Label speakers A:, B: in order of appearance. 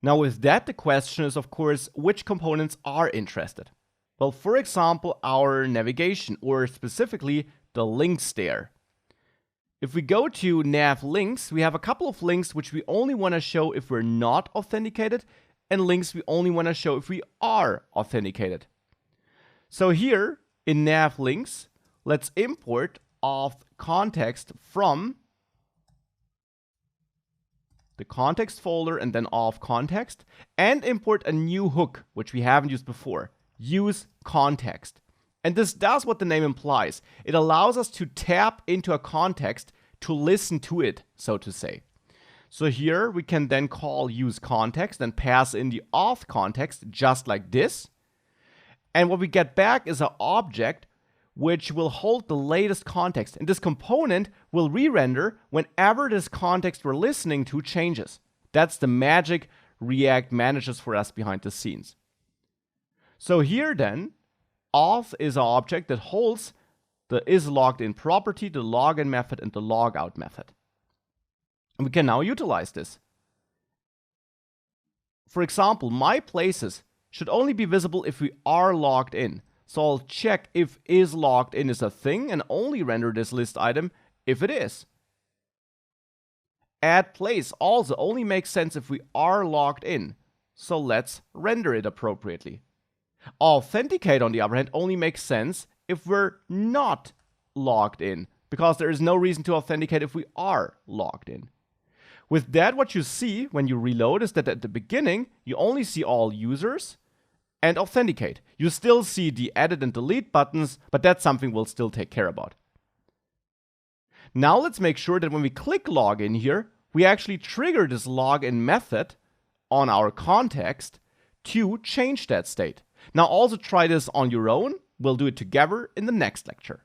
A: Now with that, the question is, of course, which components are interested? Well, for example, our navigation, or specifically the links there. If we go to nav links, we have a couple of links which we only want to show if we're not authenticated, and links we only want to show if we are authenticated. So here in nav links, let's import auth context from the context folder and then auth context, and import a new hook, which we haven't used before, use context. And this does what the name implies. It allows us to tap into a context to listen to it, so to say. So here we can then call use context and pass in the auth context just like this. And what we get back is an object which will hold the latest context. And this component will re-render whenever this context we're listening to changes. That's the magic React manages for us behind the scenes. So here then, auth is an object that holds the isLoggedIn property, the login method, and the logout method. And we can now utilize this. For example, my places should only be visible if we are logged in. So I'll check if isLoggedIn is a thing and only render this list item if it is. Add place also only makes sense if we are logged in. So let's render it appropriately. Authenticate, on the other hand, only makes sense if we're not logged in, because there is no reason to authenticate if we are logged in. With that, what you see when you reload is that at the beginning, you only see all users and authenticate. You still see the edit and delete buttons, but that's something we'll still take care about. Now let's make sure that when we click login here, we actually trigger this login method on our context to change that state. Now also try this on your own. We'll do it together in the next lecture.